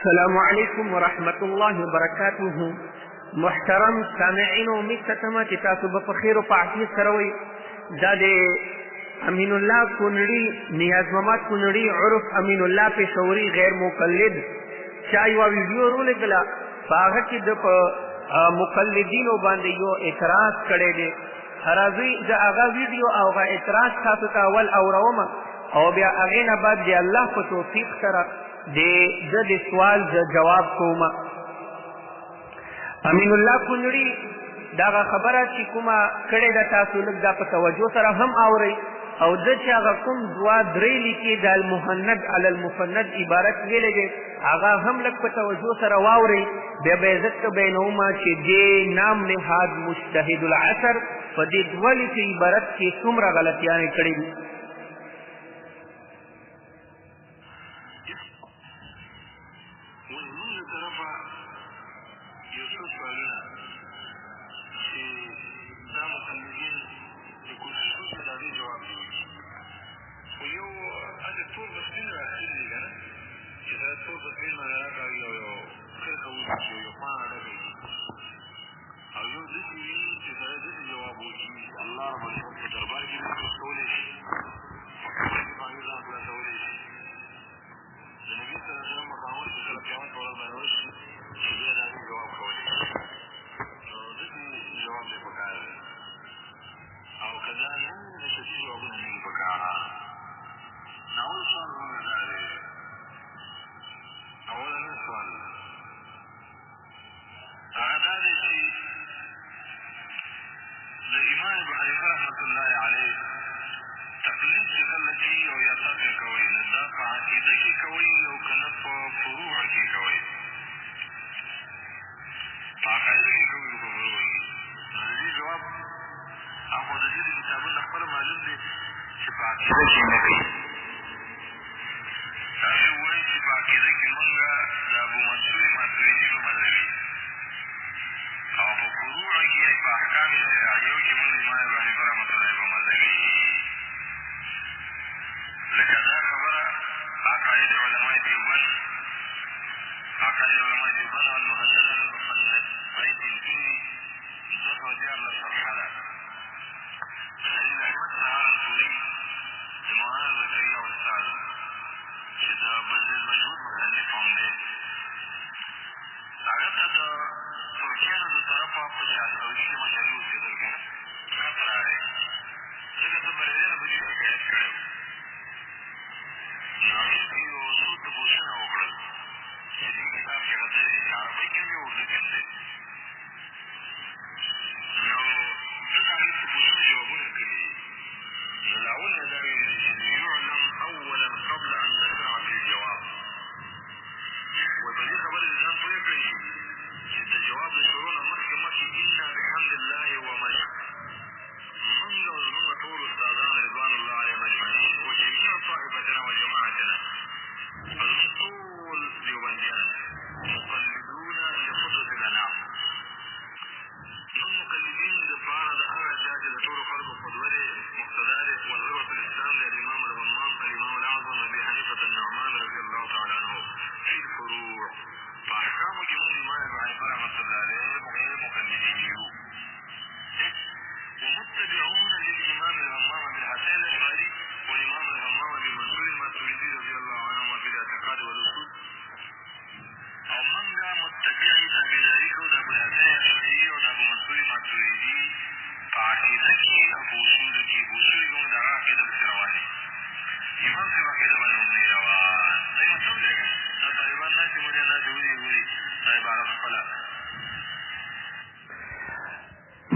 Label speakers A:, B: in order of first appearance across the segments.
A: السلام علیکم ورحمت الله وبرکاته. محترم سامعینو، امید ساتم چې تاسو به په خیر او په عافیت سره وئ. دا د امین الله کونړي، نیاز محمد کونړي عرف امین الله پېښوري غیر مقلد چا یوه ویډیو رولېږله، په هغه کې د په مقلدینو باندې یو اعتراض کړی دی. راځئ د هغه ویډیو او هغه اعتراض تاسو ته اول اورومه او بیا هغې نه بعد د الله په توفیق سره د سوال جواب کوم. امین الله کونړي دغه خبره چې کومه کړې ده تاسو لږ دا په توجه سره هم اورئ او د چې هغه کوم دوه درې لیکې د المهند علی المفند عبارت ویلی دی هغه هم لږ په توجه سره واورئ. بیا به عزت ته بیانومه چې دې نام نهاد مجتهد العصر په دې دوه لیکې عبارت کې څومره غلطیانې کړې دي.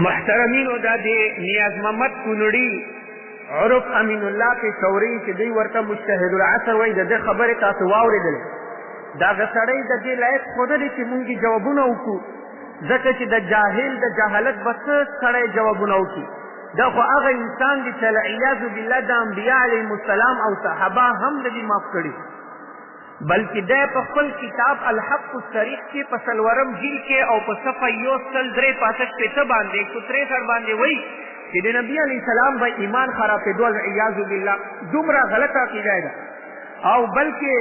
A: محترمینو، دا د نیاز محمد کونړي عرف امین الله پېښوري چې دوی ورته مجتهد العصر وایي، د ده خبرې تاسو واورېدلې. د هغه سړی د دې لایق خو نه دی چې مونږ یې جوابونه وکړو، ځکه چې د جاهل د جهالت به څه سړی جوابونه وکړي. دا خو هغه انسان دی چې العیاذ بالله د انبیا علیهم السلام او صحابه هم نه دي معاف کړي، بلکې دی په خپل کتاب الحق الصریح کې په څلورم جیل کې او په صفحه 163 باندې 163 باندې وایي چې د نبي علیه السلام به ایمان خرابېدو، والعیاذ بالله. دومره غلطه عقیده ده. او بلکې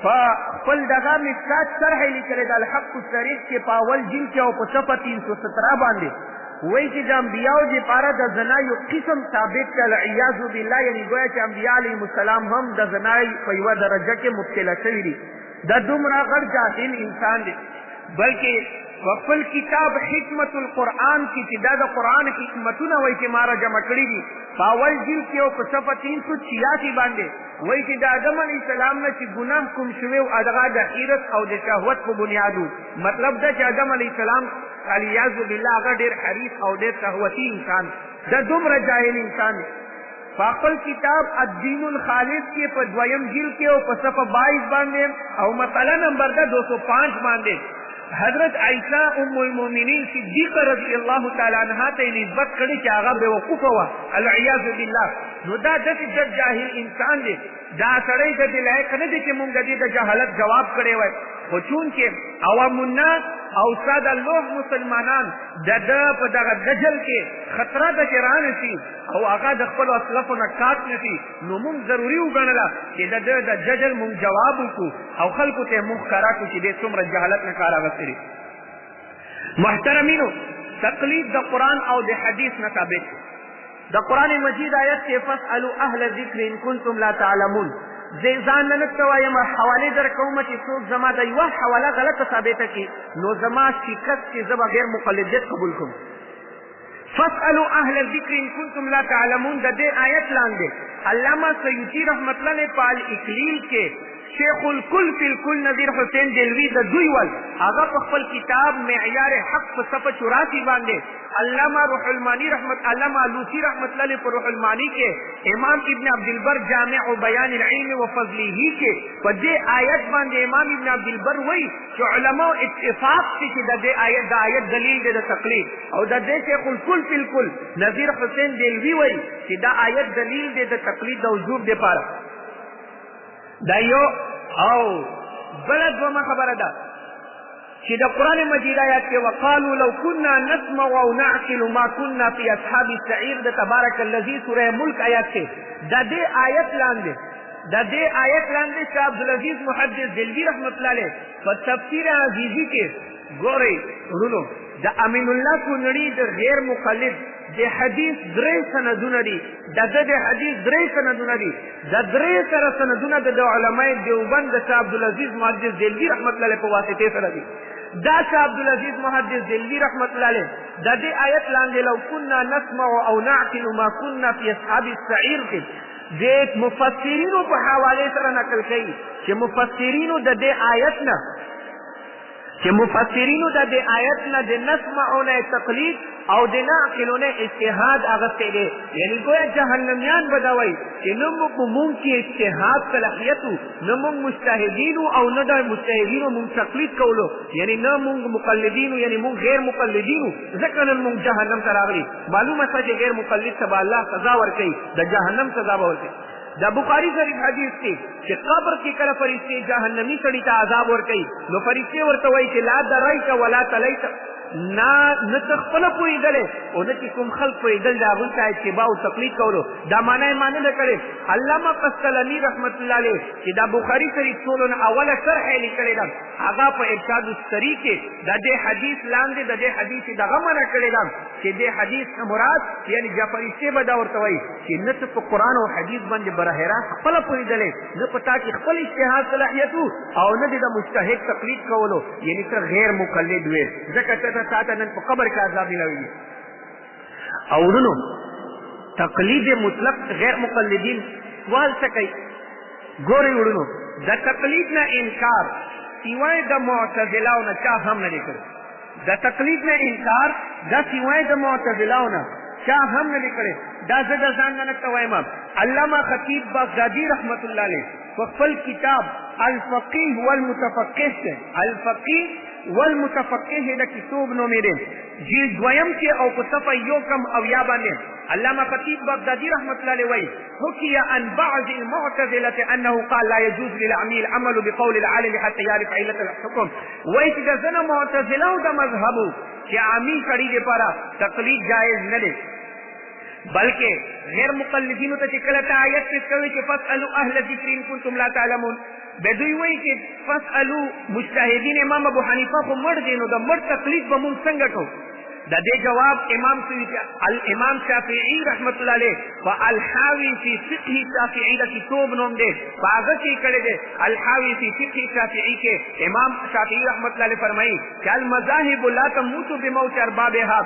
A: خپل دغه مفسد شرح یې لیکلی د الحق الصریح کې په اول جلد کې او په صفحه 317 باندې وایي چې د انبیاو دپاره د زنا یو قسم ثابت دی العیاذ بالله، یعنې ګویا چې انبیا علیهم السلام هم د زنا په یوه درجه کې مبتلا شوي دي. دا دومره غټ جاهل انسان دی. بلکې په خپل کتاب حکمت القرآن کې چې دا د قرآن حکمتونه وایي چې ما را جمع کړي دي په اول جلد کې او په صفحه 386 باندې وایي چې د آدم علیه السلام نه چې ګناه کوم شوی و هغه د حیرت او د شهوت په بنیاد و. مطلب دا چې آدم علیه السلام علیاذ بالله هغه ډېر حریص او ډېر شهوتي انسان دا دومره جاهل انسان دی. په خپل کتاب الدین الخالص کې په دویم جلد کې او په صفحه 22 باندې او مسئله نمبر 205 باندې حضرت عائشہ ام المؤمنین صدیقه رضی الله تعالی عنها ته نسبت کړي چې هغه بیوقوفه وه العیاذ بالله. نو دا داسې ډېر جاهل انسان دی. دا سړی د دې لایق نه دی چې مونږ د دې د جهالت جواب کړی وای، خو چونکې عوام الناس او ساده لوح مسلمانان د ده په دغه دجل کې خطره ده چې رانسي او هغه د خپلو اسلافو نه کات نسي، نو مونږ ضروري وګڼله چې د ده د ججل مونږ جواب وکړو او خلکو ته مونږ ښکاره کړو چې دې څومره جهالت نه کار اخیستی دی. محترمینو، تقلید د قرآن او د حدیث نه ثابت دی. د قرآن مجید آیت کې فاسألوا اهل ذکر ان کنتم لا تعلمون، زه ځان نه نرته وایم حوالې در کومه چې څوک زما د یوه حواله غلطه ثابته کړي نو زما شکست چې زه به غیر مقلدیت قبول کوم. فاسألوا اهل الذکر ان کنتم لا تعلمون د دې آیت لاندې علامه سیوطي رحمت الله علیه په الاکلیل کې شیخ الکل فی الکل نظیر حسین دلوی د دوی ول هغه په خپل کتاب معیار حق په صفحه 84 باندې علامه روح المانی علامه علوسی رحمت الله علیه په روح المانی کې امام ابن عبدالبر جامع بیان العلم وفضله کې په دې آیت باندې امام ابن عبدالبر وایي چې علماء اتفاق دي چې د دې آیت دلیل دی د تقلید، او د دې شیخ الکل فی الکل نظیر حسین دلوی وایي چې دا آیت دلیل دی د تقلید د وجوب دپاره. دا یو او بله دومه خبره ده چې د قرآن مجید آیات کې وقالوا لو كنا نسمع او نعقل ما كنا في اصحاب السعیر د تبارک الذی سوره ملک آیات کې د دې آیت لاندې شاه عبدالعزیز محدث دلوی رحمت الله علیه په تفسیر عزیزی کې ګورئ ورونو د امین الله کونړي د غیر مقلد د حدیث 3 سندونه دي، د حدیث 3 سندونه دي، د 3 سره سندونه د علماء دیوبند د شاه عبدالعزیز محدث دلوی رحمت الله علیه په واسطه سره دي. دا شاه عبدالعزیز محدث دلوی رحمت الله علیه د دې آیت لاندې لو كنا نسمع او نعقل ما كنا في اصحاب السعیر کې د مفسرینو په حواله سره نقل کوي چې مفسرینو د دې آیت نه د نسمعونه تقلید او د نعقلونه اجتهاد اغستی دی. یعنی گویا جهنمیان به دا وایي چې نه مونږ کې اجتهاد صلاحیت و، نه مونږ مجتهدین او نه د مجتهدینو مونږ تقلید کولو، یعنی نه مونږ مقلدین یعنی مونږ غیر مقلدین ځکه نن مونږ جهنم ته راغلي. معلومه شوه چې غیر مقلد ته به الله سزا ورکوي، د جهنم سزا به ورکوي. دا بخاری شریف حدیث دی چې قبر کې کله فرشتې جهنمی سړي ته عذاب ورکوي نو فرشتې ورته وایي چې لا دریت ولا تلیت، نه ته خپله پوهېدلی او نه چې کوم خلق پوهېدل د هغوی ته اتباع او تقلید کولو. دا معنی یې معنی نه کړې. علامه قسطلني رحمت الله علیه چې دا بخاري شریف ټولو نه اوله شرح یې لیکلې ده هغه په ارشاد السری کې د دې حدیث لاندې د دې حدیث دغه منع کړې ده چې دې حدیث نه مراد یعنی فرشتې به دا ورته وایي چې نه ته په قرآن او حدیث باندې براه راست خپله پوهېدلی، نه په تا کې خپل اجتهاد صلاحیت او نه دې د مجتهد تقلید کولو، یعنی ته غیر مقلد وې ځکه تا ته نن په قبر کې عذاب ملوي. او ورونو تقلید مطلق غیر مقلدین سوال څه کوي؟ ګورئ ورونو د تقلید نه انکار سوای د معتزلاو نه چا هم نه دی کړی. د تقلید نه انکار دا سوای د معتزلاو نه چا هم نه دی کړی. دا زه د ځان نه نکته وایم. علامه خطیب بغدادي رحمت الله علیه په خپل کتاب الفقیه والمتفقه والمتفقه د کتاب نومې دی جلد 2 کې او په صفحه 1 باندې علامه خطیب بغدادي رحمت الله علیه وایي حکي عن بعض المعتزله انه قال لا يجوز للعمي العمل بقول العالم حتى يعرف علة الحكم. وایي چې د ځینو معتزلو د مذهبو چې عامي سړي دپاره تقلید جایز نه دی، بلکې غیر مقلدینو ته چې کله ته آیت پیش کوي چې فاسألوا اهل الذکر ان کنتم لا تعلمون، به دوی وایي چې فاسألوا مجتهدین امام ابو حنیفه خو مړ دی، نو د مړ تقلید به مونږ څنګه کوو؟ د دې جواب الامام شافعي رحمت الله علیه په الحاوی فی فقه شافعي د کتاب نوم دی، په هغه کې کړی دی الحاوی فی فقه شافعي کې امام شافعي رحمت الله علیه فرمایي چې المذاهب لا تموت بموت اربابها،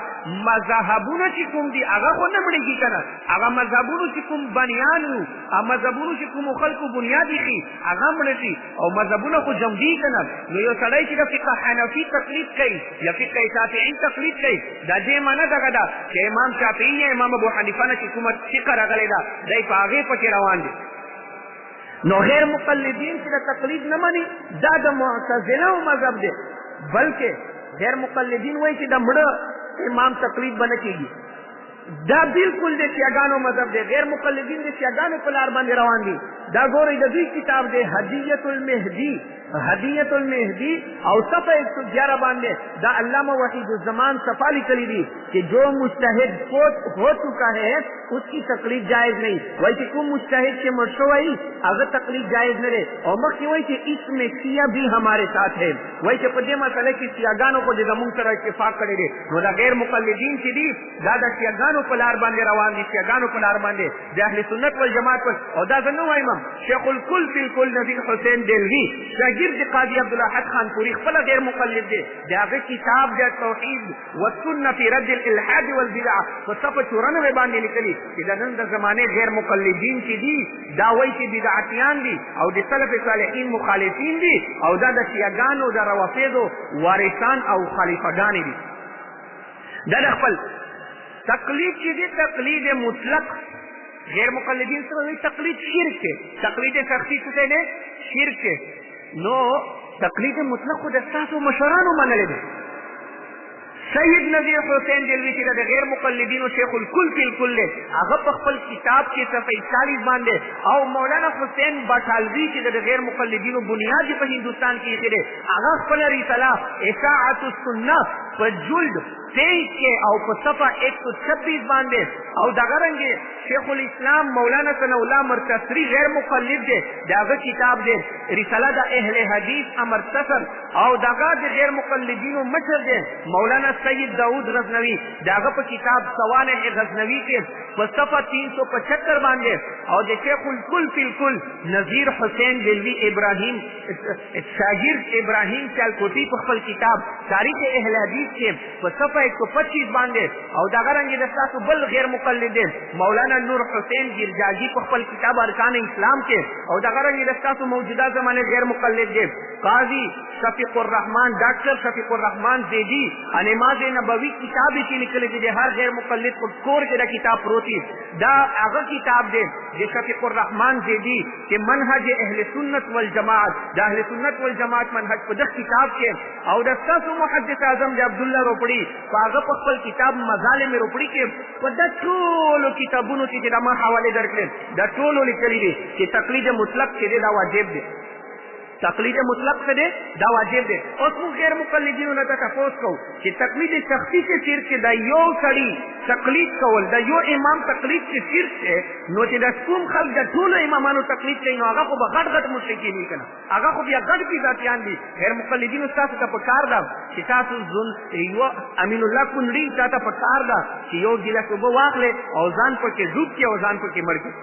A: مذهبونه چې کوم دي هغه خو نه مړېږي کنه، هغه مذهبونه چې کوم بنیان وو، هغه مذهبونه چې کوم خلکو بنیاد ایښي هغه مړه شي، او مذهبونه خو جمدي کنه. نو یو سړی چې د فقه حنفي تقلید کوي یا فقه شافعي تقلید کوي، دا دې معنی دغه ده چې امام شافعي یا امام ابو حنیفه نه چې کومه فقه راغلی ده دی په هغې پکې روان دي. نو غیر مقلدین چې د تقلید نه مني دا د معتزله مذهب دی، بلکې غیر مقلدین وایي چې د مړه امام تقلید به نه کېږي، دا بالکل د شیعګانو مذهب دی. غیر مقلدین د شیعګانو په لار باندې روان دي. دا ګورئ د دوی کتاب دی هدیة المهدی، هدیة المهدی او صفحه 111 باندې دا علامہ وحید الزمان صفحہ لکلی دی کہ جو مجتہد فوت ہو چکا ہے اس کی تقلید جائز نہیں، وہی کہ کوم مجتہد کے مرشو وہی اگر تقلید جائز نہ رہے، اور مخی وہی کہ اس میں شیعہ بھی ہمارے ساتھ ہے، وہی کہ پدے مسئلے کی شیعگانوں کو زمون سره اتفاق کرے دے. نو دا غیر مقلدین چې دي دا د شیعگانو په لار باندې روان دي، شیعگانو په لار باندې د اهل سنت والجماعت پر. او دا زه نه وایم، شیخ الکل فی الکل نبی حسین دلوی شاگرد قاضی عبدالاحد خان پوری خپل غیر مقلد دی، د هغه کتاب د توحید والسنه فی رد الالحاد والبدع په صفحه 94 باندې لیکلي چې د نن د زمانه غیر مقلدین چې دي دا وایي چې بدعتیان دي او د سلف صالحین مخالفین دي، او دا د شیعگانو د روافضو وارثان او خلیفګان دي. دا د خپل تقلید چې دی تقلید مطلق غیر مقلدین سره وایي تقلید شرک دی، تقلید شخصي څه دی شرک دی. نو تقلید مطلق خو د ستاسو مشرانو منلی دی. سید نذیر حسین دلوی چې د غیر مقلدینو شیخ الکل فی الکل دی، هغه په خپل کتاب کې صفحه 40 باندې، او مولانا حسین بټالوی چې د غیر مقلدینو بنیاد په هندوستان کې ایښی دی، هغه خپله رساله اشاعة السنه په جلد 23 کې او په صفحه 126 باندې، او دغه رنګې شیخ الاسلام مولانا ثناء الله مرتصری غیر مقلد دی، د هغه کتاب دی رساله د اهل حدیث امرتصر، او دغه د غیر مقلدینو مشر دی مولانا سید داود غزنوی، د هغه په کتاب سوانح غزنوی کې په صفحه 375 باندې، او د شیخ الکل فی الکل نذیر حسین دلوی ابراهیم شاگرد ابراهیم سیالکوټی په خپل کتاب تاریخ اهل حدیث کې په صفحه 125 باندې، او دغه رنګې د ستاسو بل غیر مقلد دی مولانا نور حسین گرجاجی په خپل کتاب ارکان اسلام کې، او دغه رنګې د ستاسو موجوده زمانه غیر مقلد دی قاضی شفیق الرحمن ډاکټر شفیق الرحمن زیدی نماز نبوی کتاب یې چې لیکلی دی، د هر غیر مقلد په کور کې دا کتاب پروت دی. دا هغه کتاب دی د شفیق الرحمن زیدی چې منهج اهل سنت والجماعت، د اهل سنت والجماعت منهج په دغه کتاب کې، او د ستاسو محدث اعظم د عبدالله روپړي په هغه په خپل کتاب مظالم روپړي کې په د ټولو کتابونو چې د ما حوالې درکړې د ټولو لیکلي دي چې تقلید مطلق چې دی دا واجب دی، تقلید مطلق څه دی دا واجب دی. اوس موږ غیر مقلدینو نه تپوس کوو چې تقلید شخصي کې شرک چې د یو سړي تقلید کول د یو امام تقلید کې شرک دی، نو چې د کوم خلک د ټولو امامانو تقلید کوي نو هغه خو به غټ غټ مشرکین وي که نه، هغه خو بیا غټ بدعتیان دي. غیر مقلدینو ستاسو ته پکار ده چې تاسو یو امین الله کونډي تا ته پکار ده چې یو ګیلاس اوبه واخلې او ځان پکې ډوب کړي او ځان پکې مړ کړي.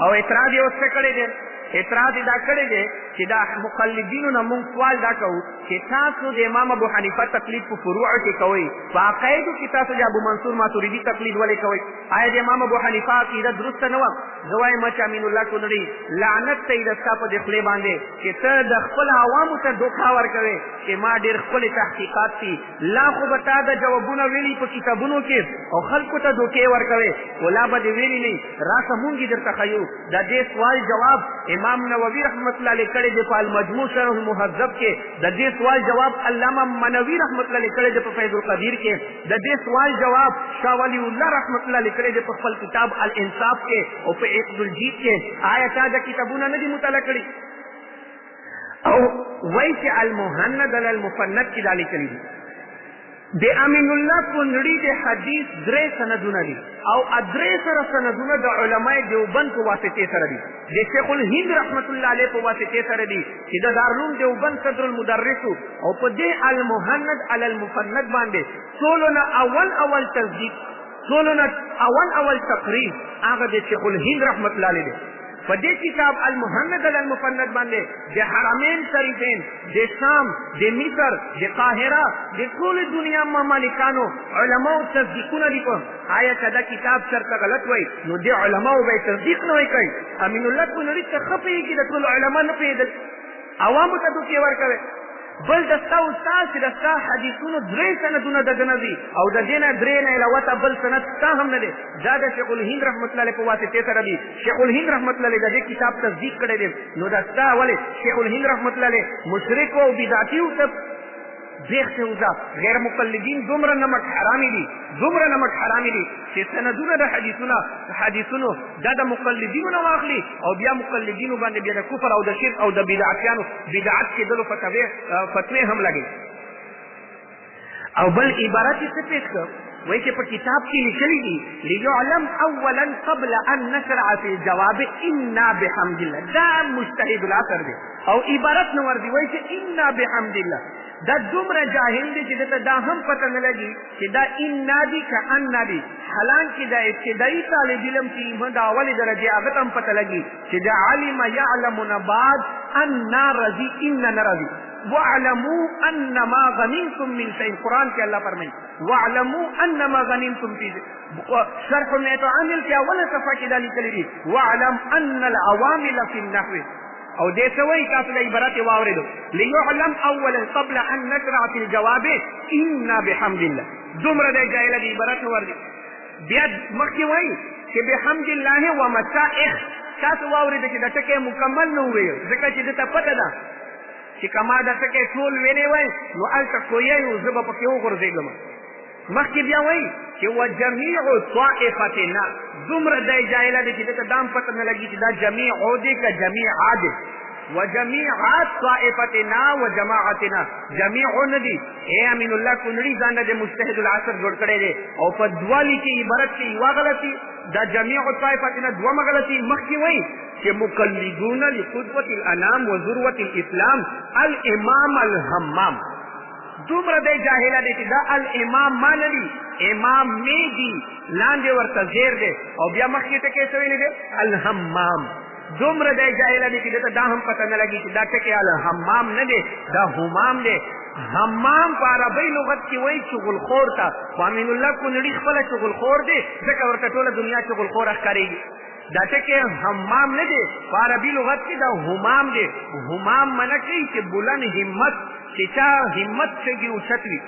A: او اعتراض یې اوس څه کړی دی؟ اعتراض دا کړی دی چې دا مقلدینو نه مونږ سوال دا کوو چې تاسو د امام ابو حنیفه تقلید په فروعو کې کوئ، په عقایدو کې تاسو د ابو منصور ماتوریدي تقلید ولې کوئ؟ آیا د امام ابو حنیفه عقیده درسته نه وه؟ زه وایم چې امین الله کونړي لعنت ته یې د ستا په د خولې باندې چې ته د خپل عوامو ته دوکه ورکوې چې ما ډېر ښکلې تحقیقات دي، لا خو به تا د جوابونه ویلي په کتابونو کې او خلکو ته دوکې ورکوې، خو لا به دې ویلي نه راسه مونږ یې درته ښیو. د دې سوال جواب امام نووي رحمت الله علیه کړی دی په المجموع شرح المهذب کې، د دې سوال جواب علامه منوي رحمت الله علیه کړی دی په فیض القدیر کې، د دې سوال جواب شاه ولی الله رحمت الله علیه کړی دی په خپل کتاب الانصاف کې او په عقد الجید کې. آیا تا دا کتابونه نه دي مطالعه کړي؟ او وایي چې المهند علی المفند کې دا لیکلي دي د امین الله کونړي د حدیث 3 سندونه دي او 3 سره سندونه د علماء دیوبند په واسطه سره دي د شیخ الهند رحمت الله علیه په واسطه سره دي چې د دارالعلوم دیوبند صدر المدرس او په دې المهند علی المفند باندې ټولونه اول تصدیق ټولونه اول تقریر هغه د شیخ الهند رحمت الله علیه په دې کتاب المهند علی المفند باندې د حرمین شریفین د شام د مصر د قاهره د ټول دنیا ممالکانو علماو تصدیقونه دي کوم آیا کدا کتاب شرط غلط وای نو د علماو به تصدیق نه وای کوي امین الله کونړي ته خپي کې د ټول علما نه پیدل عوامو ته دوی ورکوي بل دستا استاد چې دستا حدیثونو 3 سندونه دغه دي او د دې نه 3 نه علاوه بل سند تا هم نه دي دا د شیخ الهند رحمت الله علیه په واسطه سره دي شیخ الهند رحمت الله علیه د دې کتاب تصدیق کړی دی نو دستا ولې شیخ الهند رحمت الله علیه مشرک او بدعتي او دیخ سے اوزا غیر مقلدین دومره نمک حرامی دي چې سندونه د حدیثونو دا د مقلدینو نه واخلي او بیا مقلدینو باندې بیا د کفر او د شرک او د بدعتیانو بدعت کېدلو فتوی هم لګي او بل عبارت څه پیش کړ وایي چې په کتاب کې لیکلي دي لیعلم اولا قبل ان نشرع فی الجواب انا بحمد الله دا مجتهد العصر دی او عبارت نو ور دی وایي چې انا بحمد الله دا دومره جاهل دی چې دته دا هم پته نه لګي چې دا انا دي که انا دي حالانکه دا ابتدایي طالب علم چې د اولې درجې هغه ته هم پته لګي چې دا علم یعلم بعد انا رضی انا رضی واعلموا ان ما غنمتم من شيء قرآن کې الله فرمایي واعلموا ان ما غنمتم فی شرح المتعامل کې اوله صفحه کې دا لیکلي دي واعلم ان العوامل فی النحو او دې سوي تاسو د عبارت واوریدو ليعلم اولا قبل ان نشرع في الجواب انا بحمد الله دومره د جاهل دی عبارت وردي بیا مخکې وایي چې بحمد الله ومسائخ تاسو واوریدو چې د ټکي مکمل نه وي ځکه چې دته پته ده چې کما د ټکي ټول ویلې وای نو الته کوی یو زبه پکې وګرځېږم مخکې بیا وایي چې وجميع طائفتنا دومره د جاهل دی چې دته دام پته نه لګي چې دا جميع او دې که جميع عادل وجميعات طائفتنا وجماعتنا جميع ندي اے امین الله کونړي ځان د مجتهد العصر جوړ کړی دی او په دوالی کې عبارت کې یو غلطي دا جميع طائفتنا دوه غلطي مخکې وایي چې مقلدون لقدوة الانام وذروة الاسلام الامام الهمام دومره د جاهل دی چې دا الامام مانوي امام میږي لاندې ورته زیر دی او بیا مخکې ټکی څه ویلی دی الهمام دومره د جاهل دی چې دته دا هم پته نه لګي چې دا ټکی الهمام نه دی دا همام دی همام په عربی لغت کې وایي چغلخور ته خو امین الله کونړي خپله چغلخور دی ځکه ورته ټوله دنیا چغلخور ښکارېږي دا ټکی همام نه دی په عربي لغت کې دا همام دی همام منه کوي چې بلند همت چې چا همت شګي اوچت وي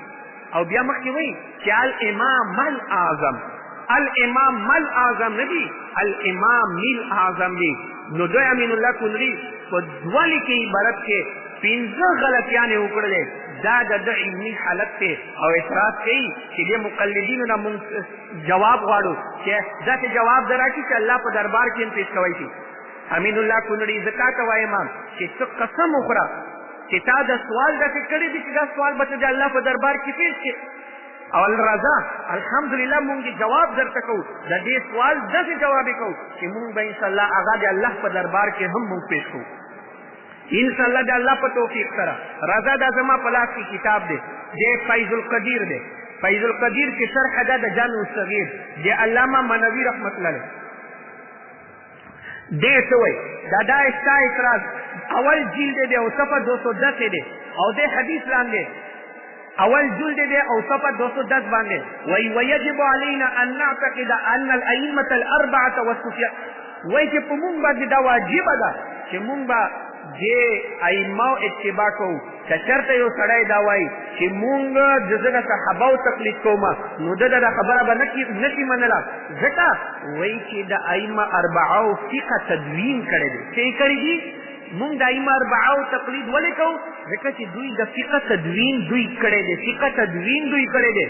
A: او بیا مخکې وایي چې الامام الاعظم نه دي الامام الاعظم دی نو دوی امین الله کونړي په دوالی کې عبارت کې 15 غلطیانې وکړلې دا د علمي حالت دی او اعتراض کوي چې دې مقلدینو نه مونږ جواب غواړو چې داسې جواب درکړي چې الله په دربار کې هم پیش کوی شي امین الله کونړي ځکه ته وایم چې څه قسم وخوره چې تا د سوال داسې کړی دی چې دا سوال به ته د الله په دربار کې پیش کړي او الرضا الحمدلله مونږ جواب درته کوو د دې سوال داسې جواب یې کوو چې مونږ به انشاءالله هغه د الله په دربار کې هم مونږ پیش کوو انشاءالله د الله په توفیق سره رضا دا زما په لاس کې کتاب دی فیض القدیر دی فیض القدیر کې شرح ده د جامع الصغیر د علامه منوي رحمت الله علیه دې څه وایي دا استا اعتراض اول جلد دی او صفحه 210 دی او د حدیث لاندې اول جلد دی او صفحه 210 باندې ويجب علينا ان نعتقد ان الائمه الاربعه والسفيان وایي چې په مونږ باندې دا واجب ده چې مونږ به د ائمه اتباع کوو که چېرته یو سړی دا وایي چې مونږ د صحابهو تقلید کوو نو د خبره به نشي منله ځکه وایي چې د ائمه اربعو فقه تدوین کړی دی څه یې کړي دي مونږ د ائمه اربعو تقلید ولې کوو ځکه چې دوی د فقه تدوین دوی کړی دی فقه تدوین دوی کړی دی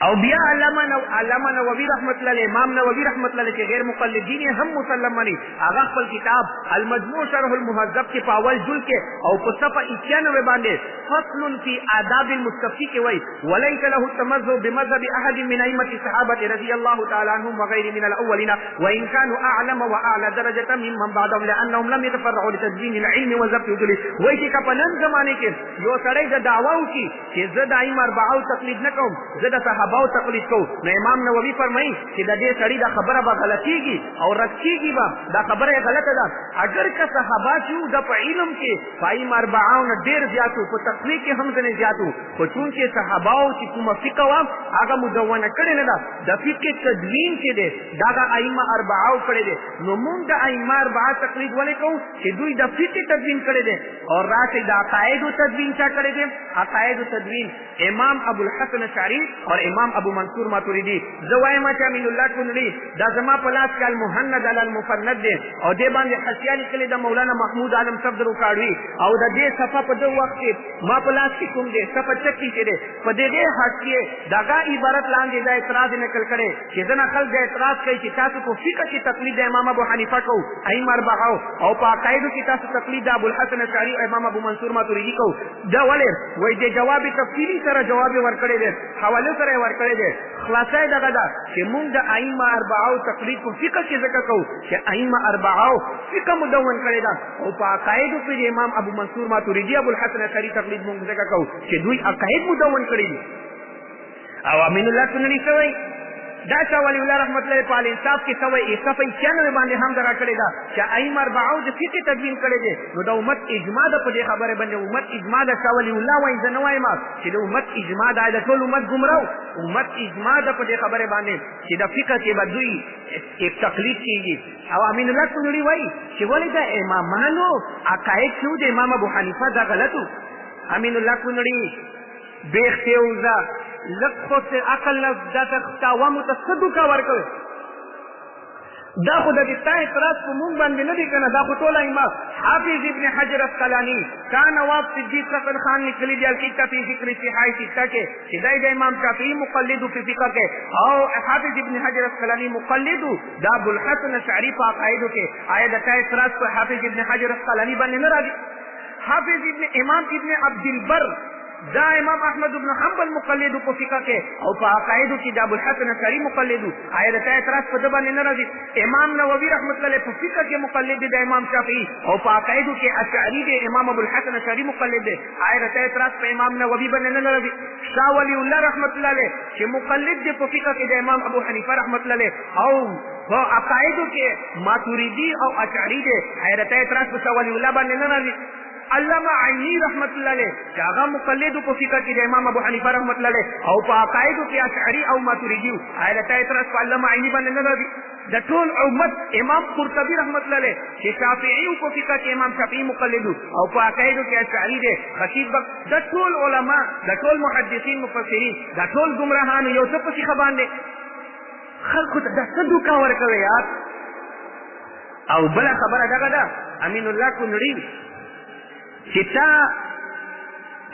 A: او بیا علامه نووي رحمت الله امام نووي رحمت الله چې غیر مقلدین هم مسلم مني هغه خپل کتاب المجموع شرح المهذب کې په اول جلد کې او په صفحه 91 باندې فصل فی آداب المستفتی کې وایي وليس له التمذهب بمذهب احد من ائمه الصحابه رضي الله تعالى عنهم وغير من الاولين وان كانوا اعلم واعلى درجه ممن بعدهم لانهم لم يتفرعوا لتدوين العلم وضبط اصوله. وایي چې په نن زمانه کې یو سړی د دعوا وکړي چې زه د ائمه اربعو تقلید نه کوم، زه د صحابهو تقلید کوم، نو امام نووي فرمایي چې د دې سړي دا خبره به غلطیږي او رد کیږي به، دا خبره غلطه ده. اگر که صحابه چې د په علم کې په ائمه اربعو نه ډېر زیات وو، په تقلید کې هم ځینې زیات وو، خو چونکې صحابهو چې کومه فقه وه هغه مدونه کړې نه ده، د فقه تدوین چې دی دا د ائمه اربعو کړی دی. نو موږ د ائمه اربعه تقلید ولې کوو چې دوی د فقه تدوین کړی دی. او راشي د عقایدو تدوین چا کړی دی؟ عقایدو تدوین امام ابو الحسن اشعری اور امام ابو منصور ماتوریدی. زه وایم چې امین الله کونړي دا زما په لاس کې المهند علی المفند دی او دې باندې حسیه لیکلې د مولانا محمود عالم صفدر کاړوي او د دې صفه په دغه وخت کې ما په لاس کې کوم دی صفه چکی چې دی په دې حسیه دغه عبارت لاندې دا اعتراض نقل کړي چې ځنه خلک اعتراض کوي چې تاسو په فقه کې تقلید د امام ابو حنیفه کو ائمه اربعه او په عقایدو کې تاسو تقلید د ابو الحسن اشعری او امام ابو منصور ماتوریدی کو. دا ولې وایي د جواب تفصیلی سره جواب ورکړی دی، حواله سره ورکړی دی. خلاصه دغه ده چې موږ د ائمه اربعو تقلید په فقه کې ذکر کوو چې ائمه اربعو فقه مدون کړی ده او په عقایدو کې د امام ابو منصور ماتوریدی ابو الحسن اشعری تقلید موږ ذکر کوو چې دوی عقاید مدون کړي دي. او امین الله کونړي سوی دا شاه ولی الله رحمت الله په الانصاف کې سوی صفحه 96 باندې هم درا کړی ده چې ائمه اربعو د فقه تدوین کړی دی. نو د امت اجماع ده په دې خبره باندې، امت اجماع ده. شاه ولی الله وایي زه نه وایم چې د امت اجماع ده، د ټول امت ګمراو. امت اجماع ده په دې خبره باندې چې د فقه کې به دوی تقلید کېږي. او امین الله کونړي وایي چې ولې د امامانو عقاید چې د امام ابو حنیفه دا غلطو. امین الله کونړي بیخته اوزا لږ خو عقل نه دا تاوه مو ته څه دوکه ورکوي؟ دا خو د دې ستا اعتراض په مونږ باندې نه دی که نه، دا خو ټول ائمه. حافظ ابن حجر اسقلاني کا نواب صدیق حسن خان لیکلي دي الکتاب فی ذکر صحاح سته کې چې دی د امام شافعي مقلد فی فقه کې او حافظ ابن حجر اسقلاني مقلد د ابو الحسن اشعري په عقایدو کې. آیا د تا اعتراض په حافظ ابن حجر اسقلاني باندې نه راځي؟ حافظ امام ابن عبدالبر دا امام احمد بن حنبل مقلدو په فقه کې او په عقایدو کې د ابو الحسن اشعري مقلدو. آیا د تا اعتراض په ده باندې نه راځي؟ امام نووي رحمت الله په فقه کې مقلد دی د امام شافعي او په عقایدو کې اشعري دی امام ابو الحسن اشعري مقلد دی. آیا د تا اعتراض په امام نووي باندې نه راځي؟ شاه ولی الله رحمت الله علیه چې مقلد دی په فقه کې د امام ابو حنیفه رحمت الله علیه او په عقایدو کې ماتوریدي او اشعري دی. آیا د تا اعتراض په شاه ولی الله باندې نه راځي؟ علامه عینی رحمت الله علیه چې هغه مقلد په فقه کې د امام ابو حنیفه رحمت الله علیه او په عقایدو کې اشعري او ماتوریدي. آیا د تا اعتراض په علامه عینی باندې نه راځي؟ د ټول امت امام قرطبي رحمت الله علیه چې شافعي په فقه کې امام شافعي مقلد او په عقایدو کې اشعري دی. خطیب د ټول علما د ټول محدثین مفسرین د ټول ګمراهانو یو څه په فقه باندې خلکو ته د څه دوکه ورکوي یار. او بله خبره دغه ده امین الله کونړي چې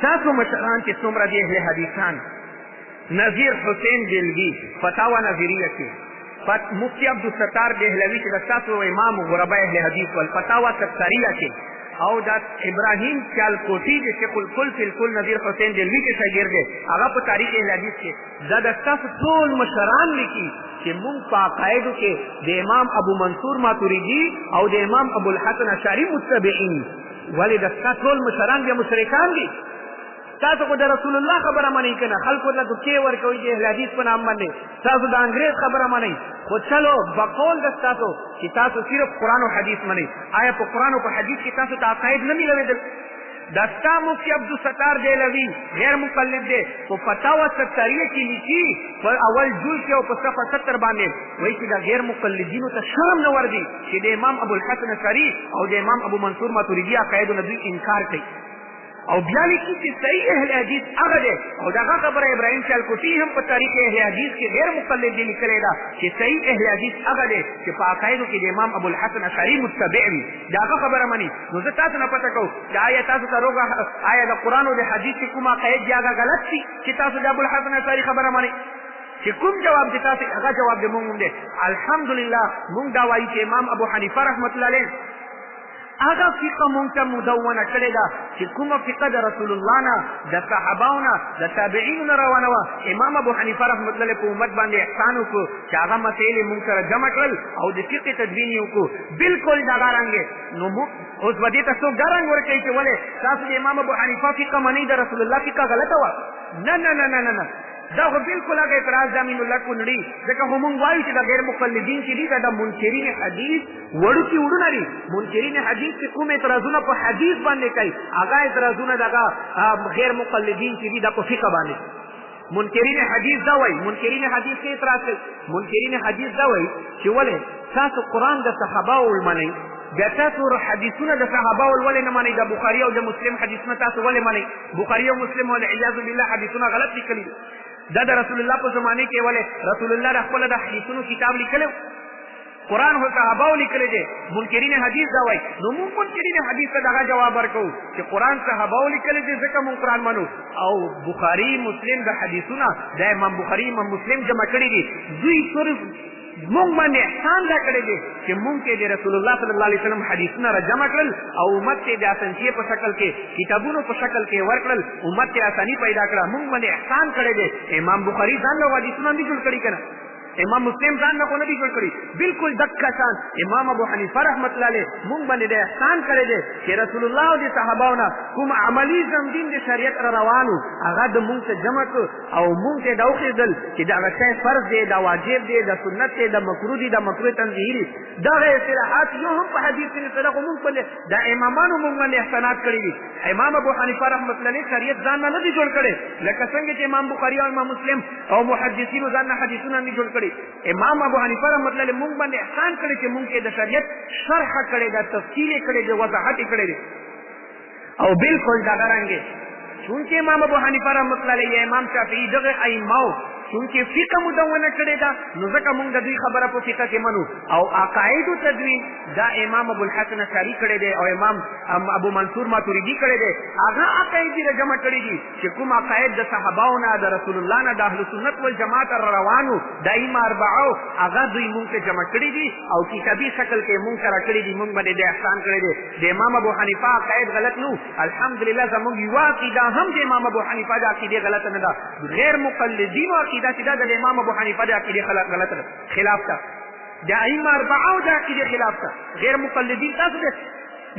A: تاسو مشران چې څومره دي اهل حدیثان نظیر حسین دلوي فتاوا نظریه کې مفتی عبدالستار دهلوي چې د تاسو امام غربا اهل حدیث والفتاوا ستاریه کې او د ابراهیم سیالکوټي د شیخ الکل فی الکل نظیر حسین دلوي کې شاګرد دی هغه په تاریخ اهل حدیث کې دا د تاسو ټول مشران لیکي چې مونږ په عقایدو کې د امام ابو منصور ماتوریدي او د امام ابو الحسن اشعري متبعین. ولې د ستا ټول مشران بیا مشرکان دي؟ تاسو خو د رسول الله خبره منئ که نه، خلکو ته دوکې ورکوئ د اهل حدیث په نام باندې، تاسو د انګریز خبره منئ. خو چلو بقول د ستاسو چې تاسو صرف قرآن او حدیث منئ. آیا په قرآن او په حدیث کې تاسو ته عقاید نه میلوېدل؟ دا ستا مفتی عبدالستار دهلوي غیر مقلد دی په فتاوا ستاریه کې لیکي په اول جز کې او په صفحه 70 باندې وایي چې دا غیر مقلدینو ته شرم نه ورځي چې د امام ابو الحسن اشعري او د امام ابو منصور ماتوریدي عقایدو نه دوی انکار کوي. او بیا لیکي چې صحیح اهل حدیث هغه دی او دغه خبره ابراهیم سیالکوټي هم په تاریخ اهل حدیث کې غیر مقلد دی لیکلی ده چې صحیح اهل حدیث هغه دی چې په عقایدو کې د امام ابو الحسن اشعري متبع وي. د هغه خبره مني. نو زه تاسو نه پته کوم چې آیا تاسو ته روغه آیا د قرآن او د حدیث کې کوم عقاید دي هغه غلط شي چې تاسو د ابو الحسن اشعري خبره منئ؟ چې کوم جواب دی تاسو هغه جواب دی مونږ دی. الحمدلله مونږ دا وایو چې امام ابو حنیفه رحمت الله علیه هغه فقه مونږ ته مدونه کړې ده چې کومه فقه د رسول الله نه د صحاباو نه د تابعینو نه روانه وه. امام ابو حنیفه رحمت الله په امت باندې احسان وکړو چې هغه مسایل یې مونږ سره جمع کړل او د فقه تدوین یې وکړو. بالکل دغه رنګې نو اوس به دې ته څوک دا رنګ ورکوي چې ولې تاسو د امام ابو حنیفه فقه منئ، د رسول الله فقه غلطه وه. نه نه نه نه نه، دا خو بالکل هغه اعتراض د امین الله کونړي. ځکه خو مونږ وایو چې د غیر مقلدین چې دي دا د منکرین حدیث وړوکي وړونه دي. منکرین حدیث چې کوم اعتراضونه په حدیث باندې کوي هغه اعتراضونه دغه غیر مقلدین چې دي دا په فقه باندې. منکرین حدیث دا وایي، منکرین حدیث څه اعتراض کوي؟ منکرین حدیث دا وایي چې ولې تاسو قرآن د صحاباو ولمنئ، بیا تاسو حدیثونه د صحاباو ولې نه منئ؟ د بخاري او د مسلم حدیثونه تاسو ولې منئ؟ بخاري او مسلم والعیاذ بالله حدیثونه غلط لیکلي. دا د رسول الله په زمانه کې ولې رسول الله د خپل د حدیثونو کتاب لیکلو، قرآن هو صحاباو لیکلی دی. منکرین حدیث دا وایي. نو موږ منکرین حدیث ته دغه جواب ورکوو چې قرآن صحاباو لیکلی دی ځکه موږ قرآن منو، او بخاري مسلم د حدیثونه د امام بخاري امام مسلم جمع کړي دي. دوی صرف مونږ باندې احسان دا کړی دی چې مونږ کې د رسول الله صلی الله علیه وسلم حدیثونه را جمع کړل او امت ته د اسانتیې په شکل کې کتابونو په شکل کې ورکړل، امت ته اساني پیدا کړه. مونږ باندې احسان کړی دی. امام بخاري ځان له حدیثونه نه جوړ کړي کنه، امام مسلم ځان نه خو نه دي جوړ کړي. بالکل دقه شان امام ابو حنیفه رحمت الله علیه مونږ باندې د احسان کړی دی چې رسول الله او د صحاباو نه کوم عملي زمدین د شریعت را روانو هغه د مونږ ته جمع کړو او مونږ ته دا وښودل چې دغه شی فرض دی، دا واجب دی، دا سنت دی، دا مکروه دی، دا مکروه تنزیهي دي. دغه اصطلاحات یو هم په حدیث کې نشته. خو مونږ باندې دا امامانو مونږ باندې احسانات کړي دي. امام ابو حنیفه رحمت الله علیه شریعت ځان نه دی جوړ کړی لکه څنګه چې امام بخاري او امام مسلم او محدثینو ځان نه حدیثونه نه جوړ کړي. امام ابو حنیفه رحمۃ اللہ علیہ مونږ باندې احسان کړی چې مونږ کې د شریعت شرح کړی دا تفصیل کړی دی وضاحت کړی دی. او بالکل دا رنګه چونکه امام ابو حنیفه رحمۃ اللہ علیہ امام شافعی دغه ائمه چونکه فقه مدونه کړی دا نو ځکه مونږ د دوی خبره په فقه کې منو. او عقاید تدوین دا امام ابو الحسن اشعری کړی دی او امام ابو منصور ماتوریدی کړی دی. هغه عقاید یې جمع کړي دي چې کوم عقاید د صحاباو نه د رسول الله نه د اهل سنت والجماعت روانو د ائمه اربعو هغه دوی مونږ ته جمع کړي دي او کتابي شکل کې مونږ سره کړي دي. مونږ باندې د احسان کړی دی. د امام ابو حنیفه عقاید غلط نو الحمدلله زموږ یو عقیده هم د امام ابو حنیفه د عقیده غلط نه ده. غیر مقلدین عقیده چې دا د امام ابو حنیفه د عقیده غلط ده، خلاف ده. د ائمه اربعو د عقیده خلاف ده. غیر مقلدین تاسو ده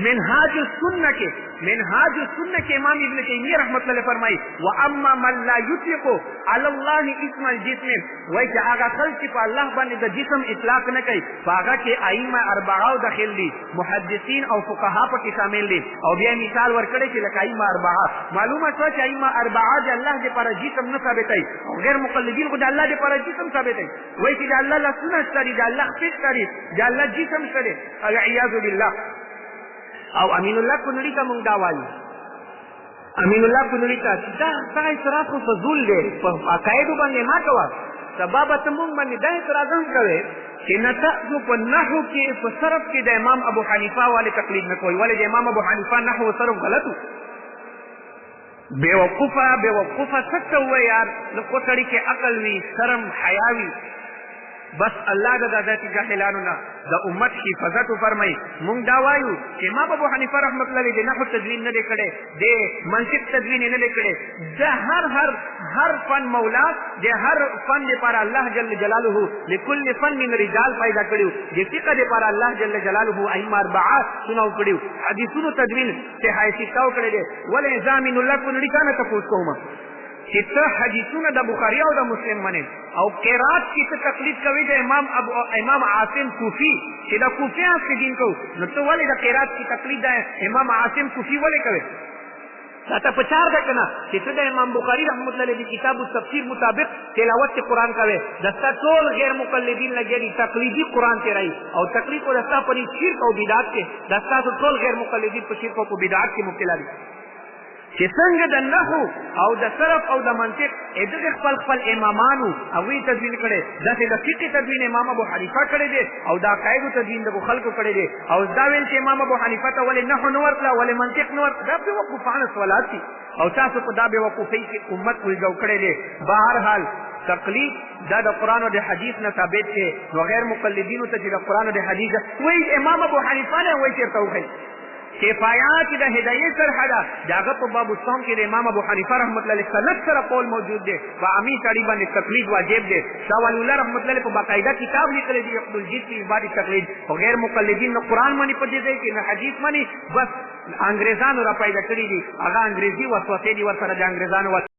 A: منهاج السنه کې امام ابن تیمیه رحمت الله فرمایي واما من لا يطلق على الله اسم الجسم، وایي چې هغه خلک چې په الله باندې د جسم اطلاق نه کوي هغه کې ائمه اربعو داخل دي، محدثین او فقها پکې شامل دي. او بیا مثال ورکړي چې لکه ائمه اربعه معلومه شوه چې ائمه اربعه د الله لپاره جسم نه ثابتوي او غیر مقلدین خو د الله لپاره جسم ثابتوي. وایي چې د الله لاسونه شته دي، د الله خپې شته دي، د الله جسم شته دی، والعیاذ بالله. او امین الله کونړي ته مونږ دا وایو، امین الله کونړي ته دا اعتراض خو فضول دی په عقایدو باندې ما کوه. سبا به ته مونږ باندې دا اعتراض هم کوې چې نه تاسو په نحو کې په صرف کې د امام ابو حنیفه والے تقلید نه کوئ. ولې د امام ابو حنیفه نحو صرف غلط و. بېوقوفه څه ته ووایه یار؟ لکه سړي کې عقل وي، شرم، حیا وي، بس الله د داسې جاهلانو نه د امت حفاظت وفرمایي. مونږ دا وایو چې امام ابو حنیفه رحمت الله علیه د نحو تدوین نه دی کړی، د منطق تدوین یې نه دی کړی. د هر فن مولا د هر فن دپاره الله جل جلاله لکل فن من رجال پیدا کړي. د فقه دپاره الله جل جلاله ائمه اربعه چناو کړي. حدیثونو تدوین صحاح سته وکړی دی. ولې زه امین الله کونړي تا نه تپوس کوم چې ته حدیثونه د بخاري او د مسلم منې او قرات کې ته تقلید کوي د امام عاصم کوفي چې د کوفیان څخه دین کوو، نو ته ولې د قرات کې تقلید د امام عاصم کوفي ولې کوې؟ دا ته په چار ده که نه چې ته د امام بخاري رحمت الله علیه د کتاب التفسیر مطابق تلاوت کې قرآن کوې. د ستا ټول غیر مقلدین لګیا دي تقلیدي قرآن تېروي او تقلید خو د ستا په شرک او بدعت کې د ستاسو ټول غیر مقلدین په شرک او په بدعت کې مبتلا دي. چې څنګه د نحو او د صرف او د منطق دغه خپل امامانو هغوی تدوین کړی، داسې د فقه تدوین امام ابو حنیفه کړی دی او د عقایدو تدوین د خلکو کړی دی. او دا ویل چې امام ابو حنیفه ته ولې نحو نه ورتله، ولې منطق نه ورتله، دا بېوقوفانه سوالات دي او تاسو په دا بېوقوفۍ کې امت الجو کړی دی. بهرحال تقلید دا د قرآن او د حدیث نه ثابت دی. نو غیر مقلدینو ته چې د قرآن او د حدیث وایي امام ابو حنیفه نه وایي چېرته وښایي کفایات د هدایې شرحه ده د هغه په باب الصوم کې د امام ابو حنیفه رحمت الله علیه سند سره قول موجود دی په امي سړي باندې تقلید واجب دی شاه ولی الله رحمت الله علیه په باقاعده کتاب لیکلی دی یقل الجد فی اثبات تقلید خو غیر مقلدین نه قرآن مني په دې ځای کې نه حدیث مني بس انګریزانو را پیدا کړي دي هغه انګریزي وسوسې دي ورسره د انګریزانو